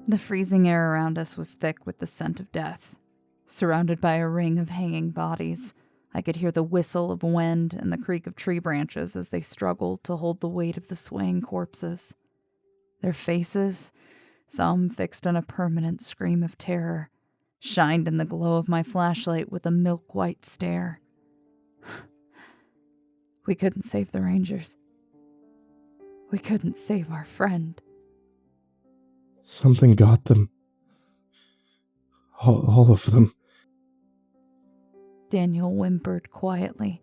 The freezing air around us was thick with the scent of death. Surrounded by a ring of hanging bodies, I could hear the whistle of wind and the creak of tree branches as they struggled to hold the weight of the swaying corpses. Their faces, some fixed in a permanent scream of terror, shined in the glow of my flashlight with a milk-white stare. We couldn't save the Rangers. We couldn't save our friend. Something got them. All of them. Daniel whimpered quietly.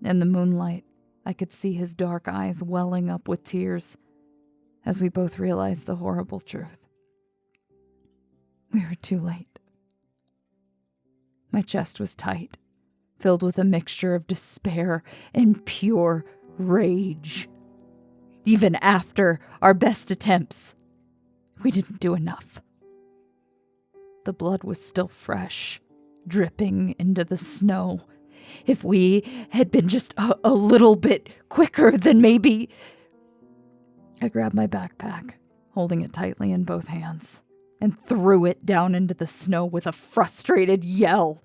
In the moonlight, I could see his dark eyes welling up with tears as we both realized the horrible truth. We were too late. My chest was tight, filled with a mixture of despair and pure rage. Even after our best attempts, we didn't do enough. The blood was still fresh, dripping into the snow. If we had been just a little bit quicker, then maybe... I grabbed my backpack, holding it tightly in both hands, and threw it down into the snow with a frustrated yell.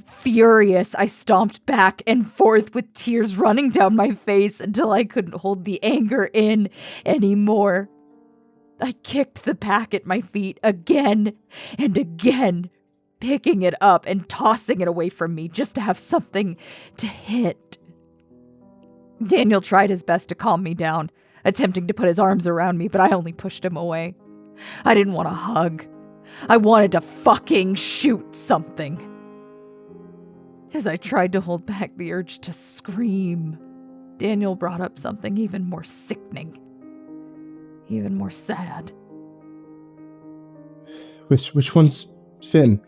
Furious, I stomped back and forth with tears running down my face until I couldn't hold the anger in anymore. I kicked the pack at my feet again and again, picking it up and tossing it away from me just to have something to hit. Daniel tried his best to calm me down, attempting to put his arms around me, but I only pushed him away. I didn't want a hug. I wanted to fucking shoot something. As I tried to hold back the urge to scream, Daniel brought up something even more sickening, even more sad. Which one's Finn?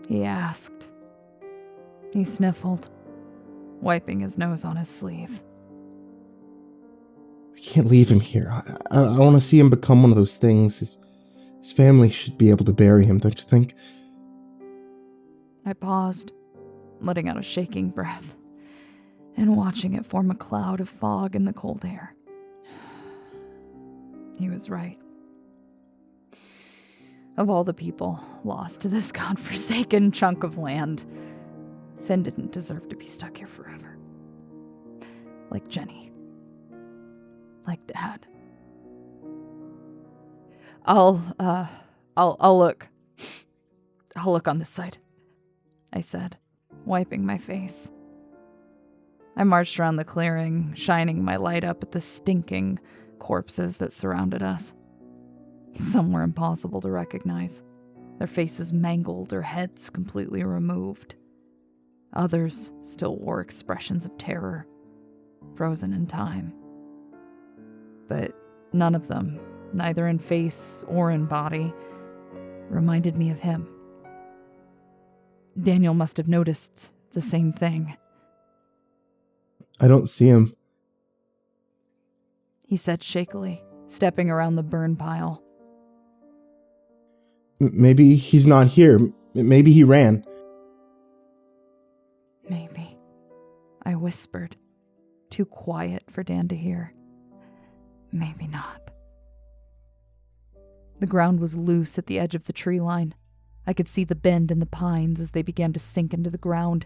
He asked. He sniffled, wiping his nose on his sleeve. I can't leave him here. I want to see him become one of those things. His family should be able to bury him, don't you think? I paused, letting out a shaking breath, and watching it form a cloud of fog in the cold air. He was right. Of all the people lost to this godforsaken chunk of land, Finn didn't deserve to be stuck here forever. Like Jenny. Like Dad. I'll look. I'll look on this side, I said, wiping my face. I marched around the clearing, shining my light up at the stinking corpses that surrounded us. Some were impossible to recognize, their faces mangled or heads completely removed. Others still wore expressions of terror, frozen in time. But none of them, neither in face or in body, reminded me of him. Daniel must have noticed the same thing. I don't see him, he said shakily, stepping around the burn pile. Maybe he's not here. Maybe he ran. Maybe, I whispered, too quiet for Dan to hear. Maybe not. The ground was loose at the edge of the tree line. I could see the bend in the pines as they began to sink into the ground,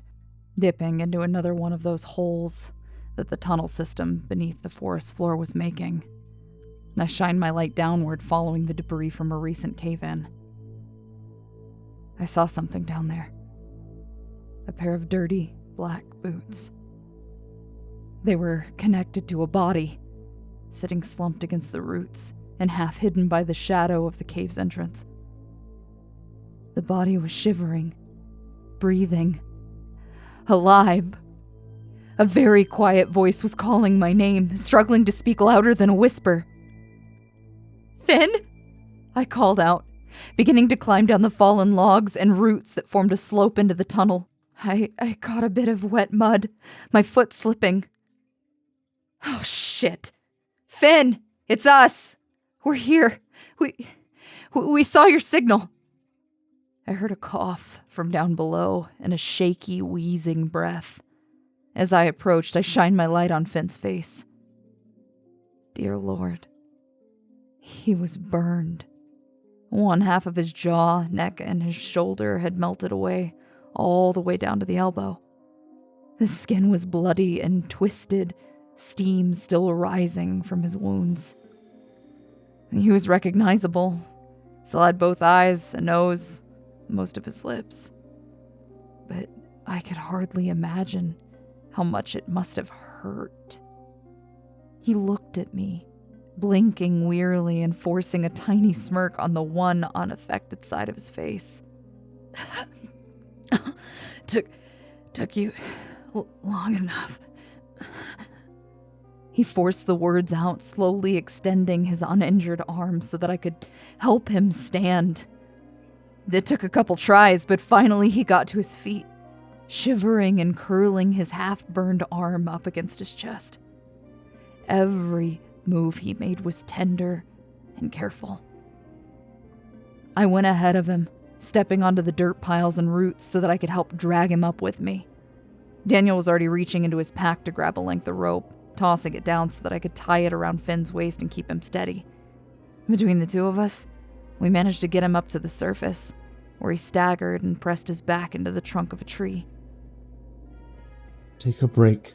dipping into another one of those holes that the tunnel system beneath the forest floor was making. I shined my light downward, following the debris from a recent cave-in. I saw something down there. A pair of dirty, black boots. They were connected to a body, sitting slumped against the roots and half hidden by the shadow of the cave's entrance. The body was shivering, breathing, alive. A very quiet voice was calling my name, struggling to speak louder than a whisper. Finn? I called out, beginning to climb down the fallen logs and roots that formed a slope into the tunnel. I caught a bit of wet mud, my foot slipping. Oh, shit. Finn, it's us. We're here. We saw your signal. I heard a cough from down below and a shaky, wheezing breath. As I approached, I shined my light on Finn's face. Dear Lord, He was burned. One half of his jaw, neck, and his shoulder had melted away, all the way down to the elbow. His skin was bloody and twisted, steam still rising from his wounds. He was recognizable. Still had both eyes, a nose, most of his lips. But I could hardly imagine how much it must have hurt. He looked at me, blinking wearily and forcing a tiny smirk on the one unaffected side of his face. Took you long enough. He forced the words out, slowly extending his uninjured arm so that I could help him stand. It took a couple tries, but finally he got to his feet, shivering and curling his half-burned arm up against his chest. Every move he made was tender and careful. I went ahead of him, stepping onto the dirt piles and roots so that I could help drag him up with me. Daniel was already reaching into his pack to grab a length of rope, tossing it down so that I could tie it around Finn's waist and keep him steady. Between the two of us, we managed to get him up to the surface, where he staggered and pressed his back into the trunk of a tree. Take a break.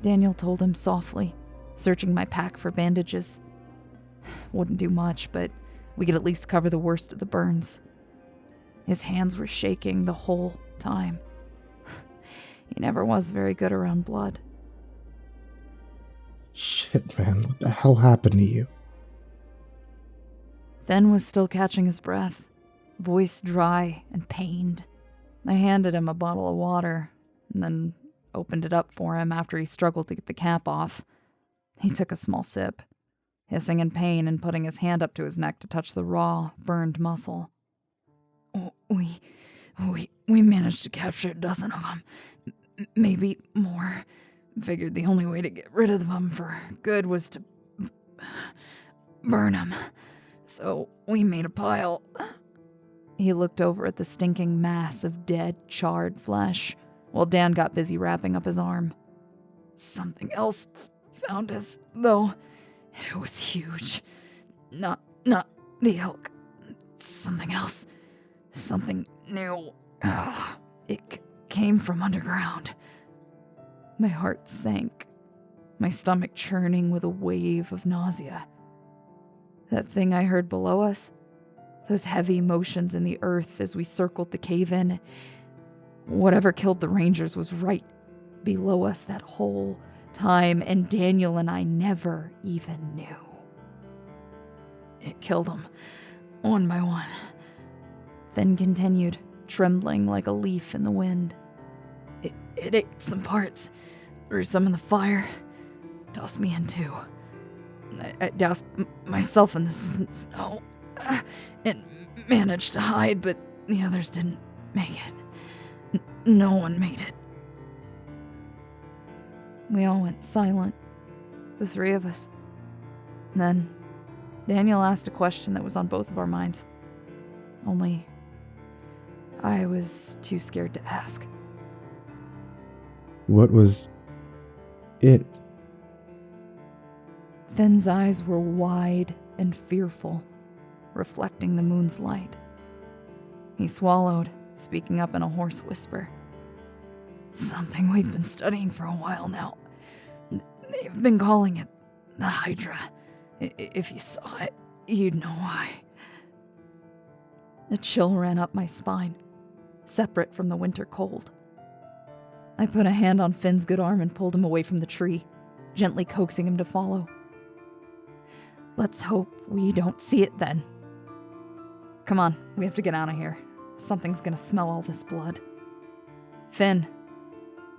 Daniel told him softly, searching my pack for bandages. Wouldn't do much, but we could at least cover the worst of the burns. His hands were shaking the whole time. He never was very good around blood. Shit, man, what the hell happened to you? Finn was still catching his breath, voice dry and pained. I handed him a bottle of water, and then opened it up for him after he struggled to get the cap off. He took a small sip, hissing in pain and putting his hand up to his neck to touch the raw, burned muscle. We managed to capture a dozen of them. Maybe more. Figured the only way to get rid of them for good was to burn them. So we made a pile. He looked over at the stinking mass of dead, charred flesh, while Dan got busy wrapping up his arm. Something else found us, though. It was huge. Not the elk. Something else. Something new. It came from underground. My heart sank, my stomach churning with a wave of nausea. That thing I heard below us, those heavy motions in the earth as we circled the cave-in, whatever killed the Rangers was right below us that whole time, and Daniel and I never even knew. It killed them, one by one. Finn continued, trembling like a leaf in the wind. It ate some parts, threw some in the fire, tossed me in too. I doused myself in the snow and managed to hide, but the others didn't make it. No one made it. We all went silent, the three of us. And then Daniel asked a question that was on both of our minds. Only I was too scared to ask. What was it? Finn's eyes were wide and fearful, reflecting the moon's light. He swallowed, speaking up in a hoarse whisper. Something we've been studying for a while now. They've been calling it the Hydra. If you saw it, you'd know why. A chill ran up my spine, separate from the winter cold. I put a hand on Finn's good arm and pulled him away from the tree, gently coaxing him to follow. Let's hope we don't see it then. Come on, we have to get out of here. Something's gonna smell all this blood. Finn,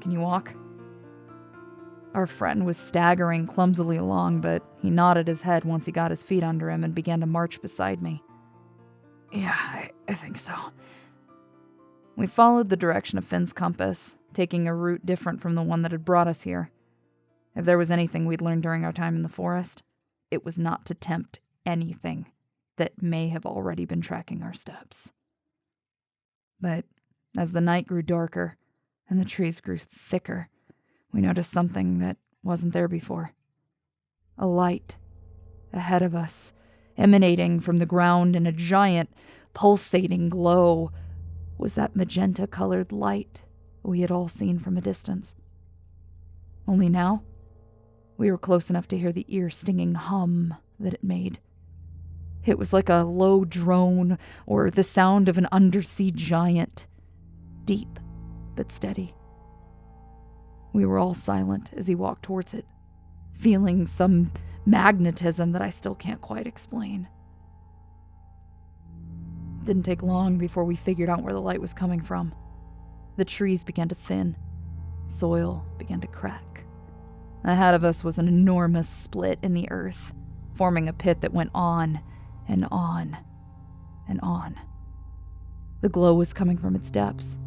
can you walk? Our friend was staggering clumsily along, but he nodded his head once he got his feet under him and began to march beside me. Yeah, I think so. We followed the direction of Finn's compass, taking a route different from the one that had brought us here. If there was anything we'd learned during our time in the forest, it was not to tempt anything that may have already been tracking our steps. But as the night grew darker and the trees grew thicker, we noticed something that wasn't there before. A light Ahead of us, emanating from the ground in a giant, pulsating glow, was that magenta-colored light we had all seen from a distance. Only now, we were close enough to hear the ear-stinging hum that it made. It was like a low drone or the sound of an undersea giant, deep but steady. We were all silent as he walked towards it, feeling some magnetism that I still can't quite explain. It didn't take long before we figured out where the light was coming from. The trees began to thin. Soil began to crack. Ahead of us was an enormous split in the earth, forming a pit that went on and on and on. The glow was coming from its depths,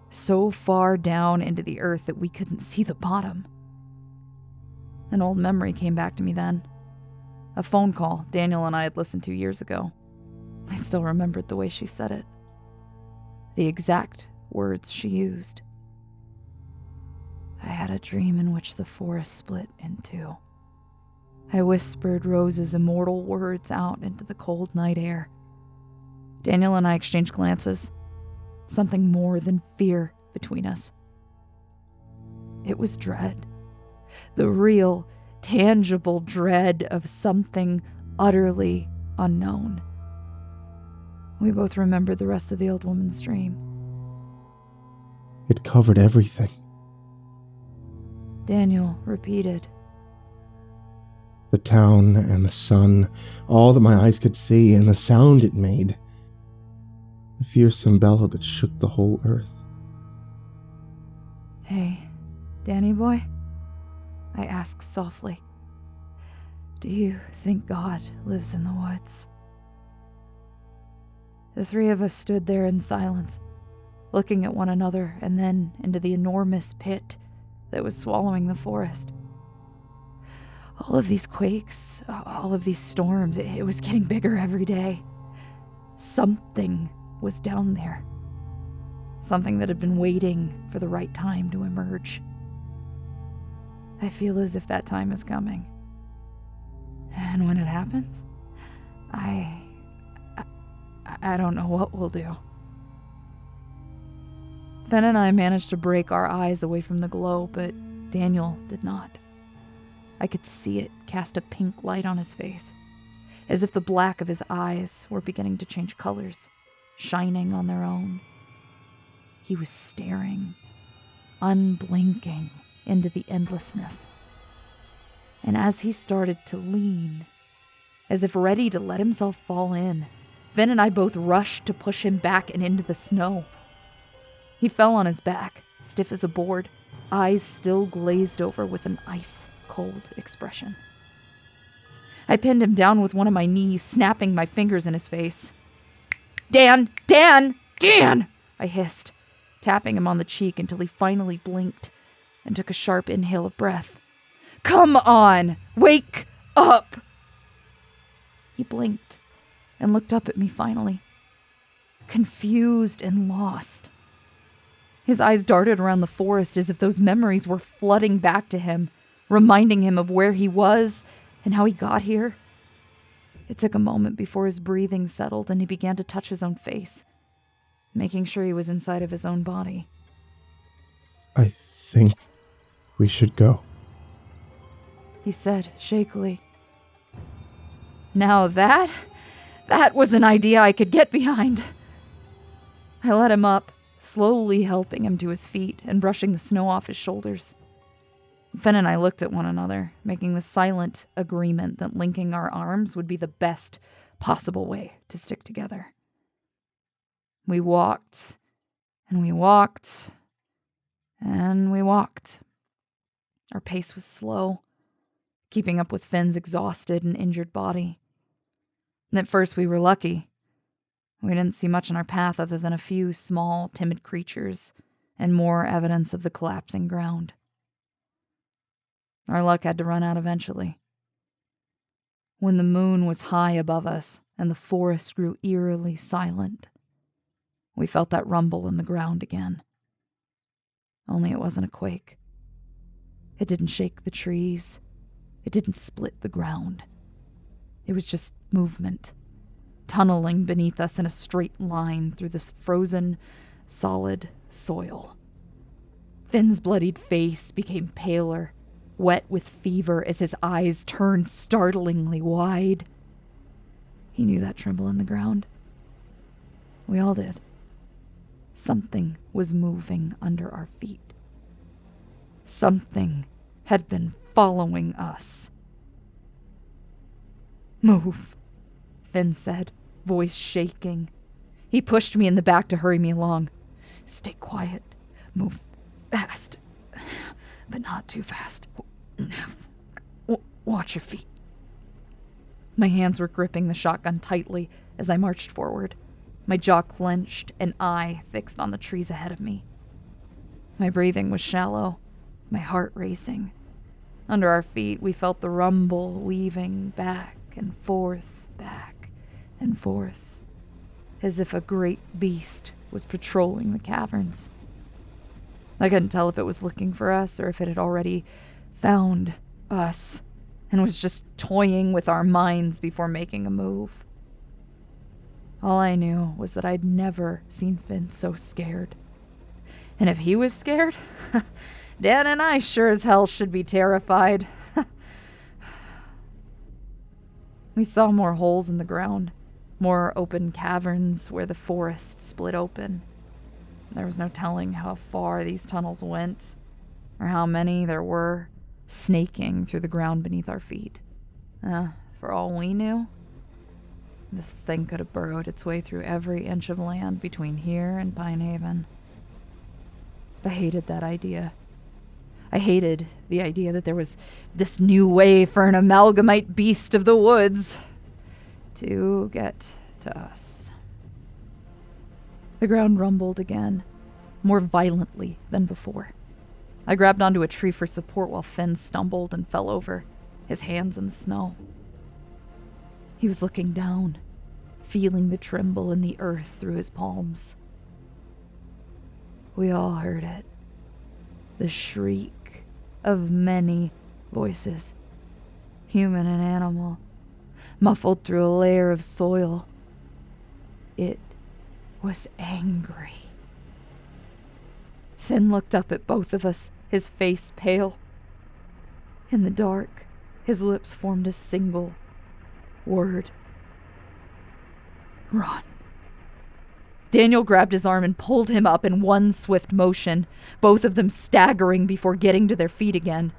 so far down into the earth that we couldn't see the bottom. An old memory came back to me then. A phone call Daniel and I had listened to years ago. I still remembered the way she said it. The exact words she used. I had a dream in which the forest split in two. I whispered Rose's immortal words out into the cold night air. Daniel and I exchanged glances. Something more than fear between us. It was dread. The real, tangible dread of something utterly unknown. We both remembered the rest of the old woman's dream. It covered everything. Daniel repeated. The town and the sun, all that my eyes could see, and the sound it made. A fearsome bellow that shook the whole earth. Hey, Danny boy? I asked softly. Do you think God lives in the woods? The three of us stood there in silence, looking at one another and then into the enormous pit that was swallowing the forest. All of these quakes, all of these storms, it was getting bigger every day. Something was down there. Something that had been waiting for the right time to emerge. I feel as if that time is coming. And when it happens, I don't know what we'll do. Fen and I managed to break our eyes away from the glow, but Daniel did not. I could see it cast a pink light on his face, as if the black of his eyes were beginning to change colors, shining on their own. He was staring, unblinking, into the endlessness. And as he started to lean, as if ready to let himself fall in, Fen and I both rushed to push him back and into the snow. He fell on his back, stiff as a board, eyes still glazed over with an ice-cold expression. I pinned him down with one of my knees, snapping my fingers in his face. Dan! Dan! Dan! I hissed, tapping him on the cheek until he finally blinked and took a sharp inhale of breath. Come on! Wake up! He blinked and looked up at me finally, confused and lost. His eyes darted around the forest as if those memories were flooding back to him, reminding him of where he was and how he got here. It took a moment before his breathing settled and he began to touch his own face, making sure he was inside of his own body. I think we should go, he said shakily. Now that was an idea I could get behind. I let him up, slowly helping him to his feet and brushing the snow off his shoulders. Fen and I looked at one another, making the silent agreement that linking our arms would be the best possible way to stick together. We walked, and we walked, and we walked. Our pace was slow, keeping up with Fenn's exhausted and injured body. And at first we were lucky. We didn't see much in our path other than a few small, timid creatures and more evidence of the collapsing ground. Our luck had to run out eventually. When the moon was high above us and the forest grew eerily silent, we felt that rumble in the ground again. Only it wasn't a quake. It didn't shake the trees. It didn't split the ground. It was just movement, tunneling beneath us in a straight line through this frozen, solid soil. Finn's bloodied face became paler, wet with fever as his eyes turned startlingly wide. He knew that tremble in the ground. We all did. Something was moving under our feet. Something had been following us. "Move," Finn said, voice shaking. He pushed me in the back to hurry me along. "Stay quiet. Move fast, but not too fast. Watch your feet." My hands were gripping the shotgun tightly as I marched forward, my jaw clenched, an eye fixed on the trees ahead of me. My breathing was shallow, my heart racing. Under our feet, we felt the rumble weaving back and forth, as if a great beast was patrolling the caverns. I couldn't tell if it was looking for us or if it had already found us and was just toying with our minds before making a move. All I knew was that I'd never seen Finn so scared. And if he was scared, Dan and I sure as hell should be terrified. We saw more holes in the ground, more open caverns where the forest split open. There was no telling how far these tunnels went, or how many there were, snaking through the ground beneath our feet. For all we knew, this thing could have burrowed its way through every inch of land between here and Pine Haven. I hated that idea. I hated the idea that there was this new way for an amalgamite beast of the woods to get to us. The ground rumbled again, more violently than before. I grabbed onto a tree for support while Finn stumbled and fell over, his hands in the snow. He was looking down, feeling the tremble in the earth through his palms. We all heard it. The shriek of many voices, human and animal, muffled through a layer of soil. It was angry. Finn looked up at both of us, his face pale. In the dark, his lips formed a single word. Run. Daniel grabbed his arm and pulled him up in one swift motion, both of them staggering before getting to their feet again.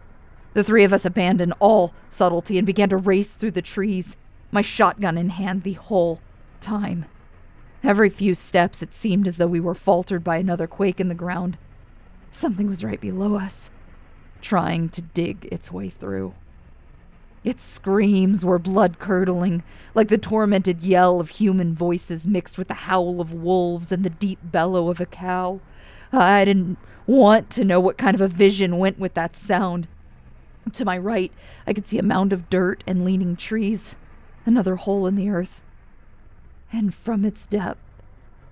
The three of us abandoned all subtlety and began to race through the trees, my shotgun in hand the whole time. Every few steps, it seemed as though we were faltered by another quake in the ground. Something was right below us, trying to dig its way through. Its screams were blood-curdling, like the tormented yell of human voices mixed with the howl of wolves and the deep bellow of a cow. I didn't want to know what kind of a vision went with that sound. To my right, I could see a mound of dirt and leaning trees, another hole in the earth. And from its depth,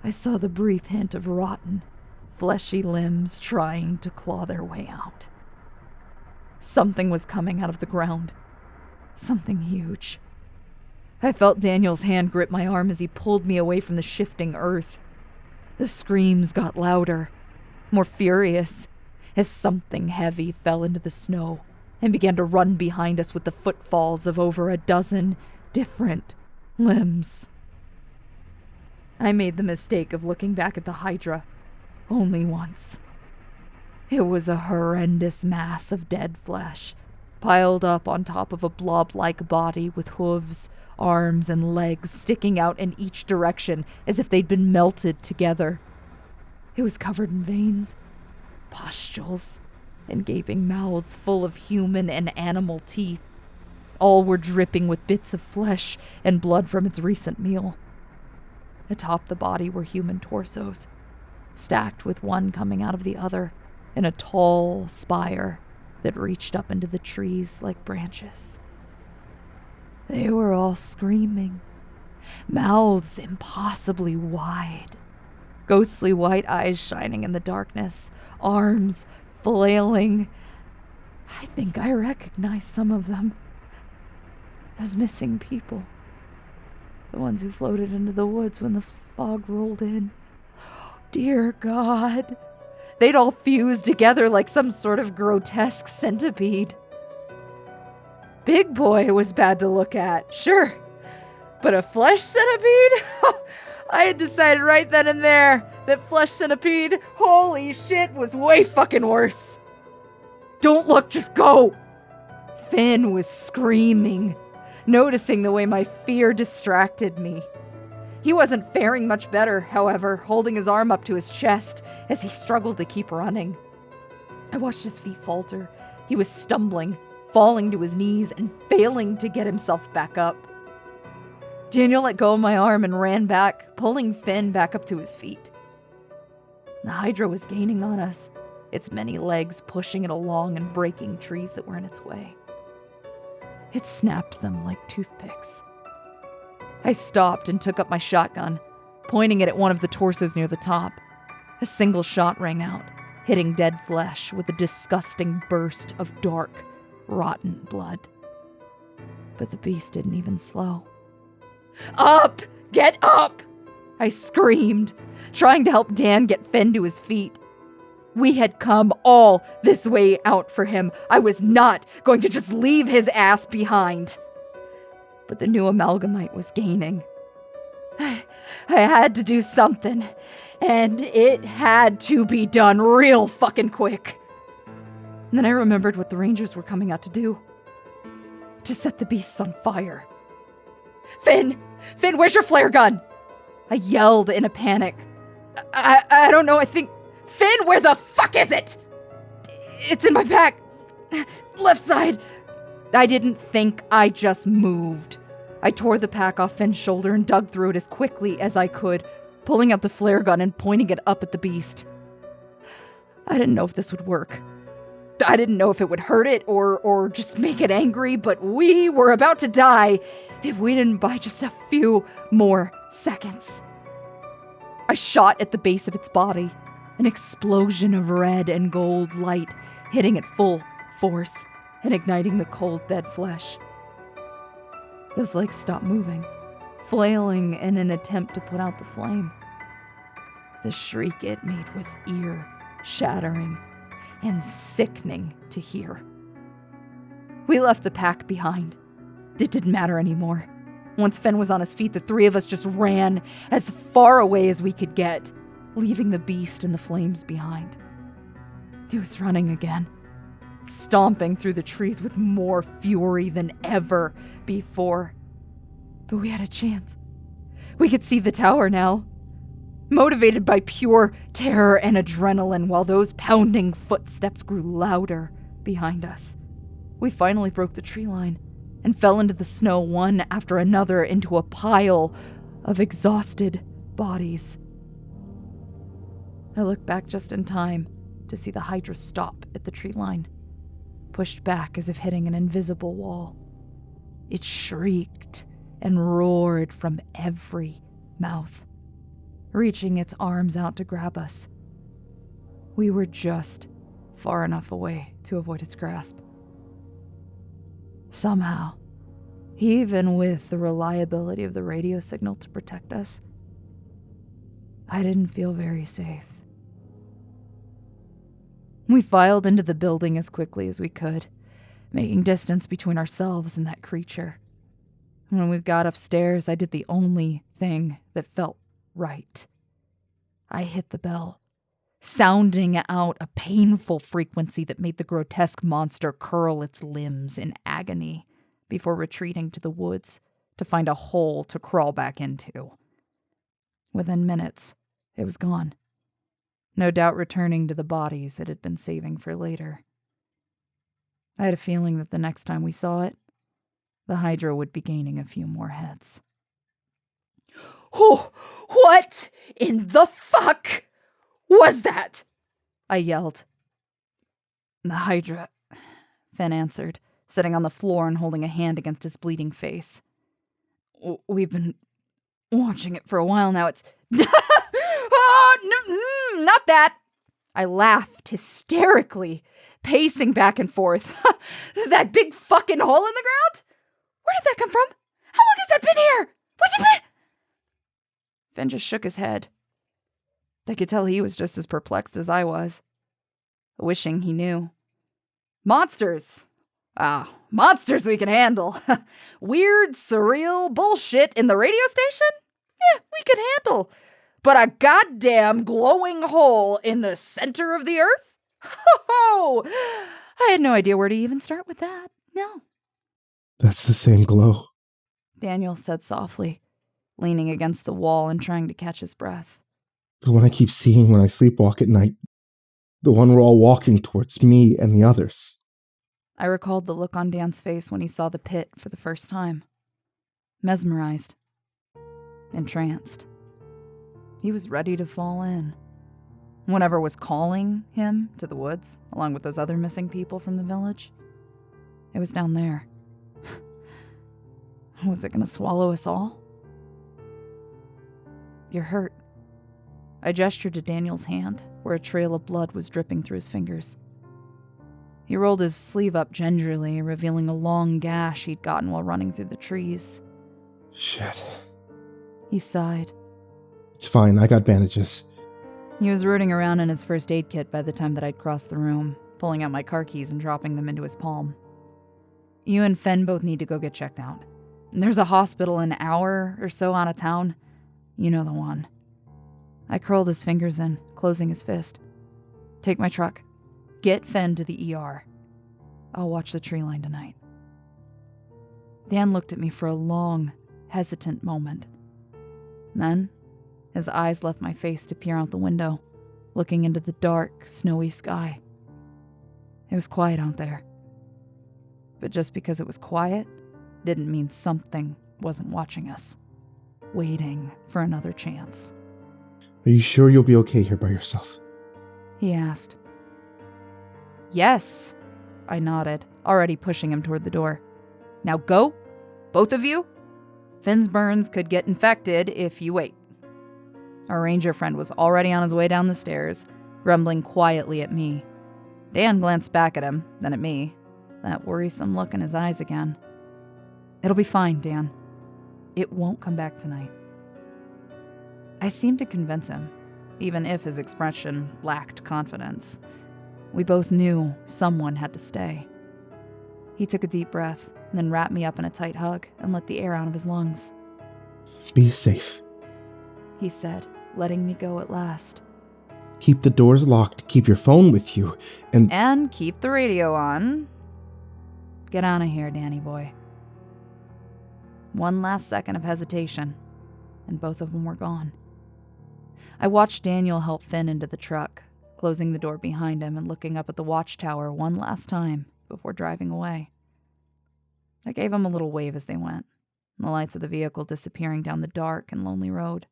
I saw the brief hint of rotten, fleshy limbs trying to claw their way out. Something was coming out of the ground. Something huge. I felt Daniel's hand grip my arm as he pulled me away from the shifting earth. The screams got louder, more furious, as something heavy fell into the snow and began to run behind us with the footfalls of over a dozen different limbs. I made the mistake of looking back at the Hydra only once. It was a horrendous mass of dead flesh, piled up on top of a blob-like body with hooves, arms, and legs sticking out in each direction as if they'd been melted together. It was covered in veins, pustules, and gaping mouths full of human and animal teeth. All were dripping with bits of flesh and blood from its recent meal. Atop the body were human torsos, stacked with one coming out of the other in a tall spire that reached up into the trees like branches. They were all screaming, mouths impossibly wide, ghostly white eyes shining in the darkness, arms flailing. I think I recognize some of them. Those missing people. The ones who floated into the woods when the fog rolled in. Dear God. They'd all fused together like some sort of grotesque centipede. Big Boy was bad to look at, sure. But a flesh centipede? I had decided right then and there that flesh centipede, holy shit, was way fucking worse. Don't look, just go. Finn was screaming, noticing the way my fear distracted me. He wasn't faring much better, however, holding his arm up to his chest as he struggled to keep running. I watched his feet falter. He was stumbling, falling to his knees, and failing to get himself back up. Daniel let go of my arm and ran back, pulling Finn back up to his feet. The Hydra was gaining on us, its many legs pushing it along and breaking trees that were in its way. It snapped them like toothpicks. I stopped and took up my shotgun, pointing it at one of the torsos near the top. A single shot rang out, hitting dead flesh with a disgusting burst of dark, rotten blood. But the beast didn't even slow. Up! Get up! I screamed, trying to help Dan get Finn to his feet. We had come all this way out for him. I was not going to just leave his ass behind. But the new amalgamite was gaining. I had to do something, and it had to be done real fucking quick. And then I remembered what the Rangers were coming out to do. To set the beasts on fire. Finn, where's your flare gun? I yelled in a panic. I don't know, I think... Finn, where the fuck is it? It's in my pack. Left side. I didn't think, I just moved. I tore the pack off Finn's shoulder and dug through it as quickly as I could, pulling out the flare gun and pointing it up at the beast. I didn't know if this would work. I didn't know if it would hurt it or just make it angry, but we were about to die if we didn't buy just a few more seconds. I shot at the base of its body, an explosion of red and gold light hitting it full force and igniting the cold, dead flesh. Those legs stopped moving, flailing in an attempt to put out the flame. The shriek it made was ear-shattering and sickening to hear. We left the pack behind. It didn't matter anymore. Once Finn was on his feet, the three of us just ran as far away as we could get, leaving the beast and the flames behind. He was running again, stomping through the trees with more fury than ever before. But we had a chance. We could see the tower now, motivated by pure terror and adrenaline while those pounding footsteps grew louder behind us. We finally broke the tree line and fell into the snow one after another into a pile of exhausted bodies. I looked back just in time to see the Hydra stop at the tree line, pushed back as if hitting an invisible wall. It shrieked and roared from every mouth, reaching its arms out to grab us. We were just far enough away to avoid its grasp. Somehow, even with the reliability of the radio signal to protect us, I didn't feel very safe. We filed into the building as quickly as we could, making distance between ourselves and that creature. When we got upstairs, I did the only thing that felt right. I hit the bell, sounding out a painful frequency that made the grotesque monster curl its limbs in agony before retreating to the woods to find a hole to crawl back into. Within minutes, it was gone, no doubt returning to the bodies it had been saving for later. I had a feeling that the next time we saw it, the Hydra would be gaining a few more heads. Oh, what in the fuck was that? I yelled. The Hydra, Finn answered, sitting on the floor and holding a hand against his bleeding face. We've been watching it for a while now. It's... Oh, no, not that. I laughed hysterically, pacing back and forth. That big fucking hole in the ground? Where did that come from? How long has that been here? What's it been? Finn just shook his head. I could tell he was just as perplexed as I was, wishing he knew. Monsters. Monsters we can handle. Weird, surreal bullshit in the radio station? Yeah, we can handle. But a goddamn glowing hole in the center of the earth? Ho! I had no idea where to even start with that. No. That's the same glow. Daniel said softly, leaning against the wall and trying to catch his breath. The one I keep seeing when I sleepwalk at night. The one we're all walking towards, me and the others. I recalled the look on Dan's face when he saw the pit for the first time. Mesmerized. Entranced. He was ready to fall in. Whatever was calling him to the woods, along with those other missing people from the village, it was down there. Was it going to swallow us all? You're hurt. I gestured to Daniel's hand, where a trail of blood was dripping through his fingers. He rolled his sleeve up gingerly, revealing a long gash he'd gotten while running through the trees. Shit. He sighed. It's fine, I got bandages. He was rooting around in his first aid kit by the time that I'd crossed the room, pulling out my car keys and dropping them into his palm. You and Fen both need to go get checked out. There's a hospital an hour or so out of town. You know the one. I curled his fingers in, closing his fist. Take my truck. Get Fen to the ER. I'll watch the tree line tonight. Dan looked at me for a long, hesitant moment. Then, his eyes left my face to peer out the window, looking into the dark, snowy sky. It was quiet out there. But just because it was quiet didn't mean something wasn't watching us, waiting for another chance. Are you sure you'll be okay here by yourself? He asked. Yes, I nodded, already pushing him toward the door. Now go, both of you. Finn's burns could get infected if you wait. Our ranger friend was already on his way down the stairs, grumbling quietly at me. Dan glanced back at him, then at me, that worrisome look in his eyes again. It'll be fine, Dan. It won't come back tonight. I seemed to convince him, even if his expression lacked confidence. We both knew someone had to stay. He took a deep breath, then wrapped me up in a tight hug and let the air out of his lungs. Be safe, he said, letting me go at last. Keep the doors locked, keep your phone with you, And keep the radio on. Get out of here, Danny boy. One last second of hesitation, and both of them were gone. I watched Daniel help Finn into the truck, closing the door behind him and looking up at the watchtower one last time before driving away. I gave him a little wave as they went, the lights of the vehicle disappearing down the dark and lonely road.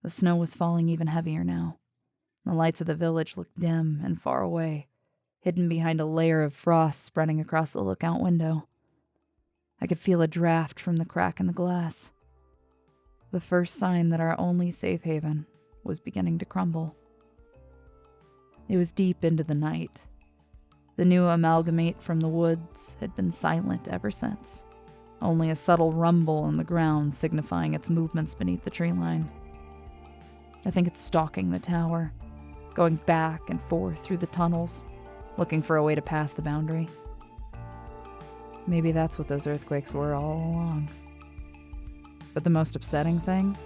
The snow was falling even heavier now. The lights of the village looked dim and far away, hidden behind a layer of frost spreading across the lookout window. I could feel a draft from the crack in the glass. The first sign that our only safe haven was beginning to crumble. It was deep into the night. The new amalgamate from the woods had been silent ever since, only a subtle rumble in the ground signifying its movements beneath the tree line. I think it's stalking the tower, going back and forth through the tunnels, looking for a way to pass the boundary. Maybe that's what those earthquakes were all along. But the most upsetting thing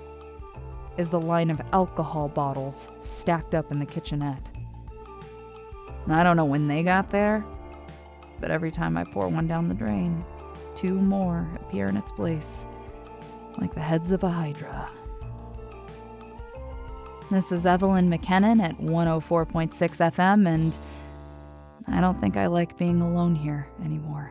is the line of alcohol bottles stacked up in the kitchenette. I don't know when they got there, but every time I pour one down the drain, 2 more appear in its place, like the heads of a Hydra. This is Evelyn McKinnon at 104.6 FM, and I don't think I like being alone here anymore.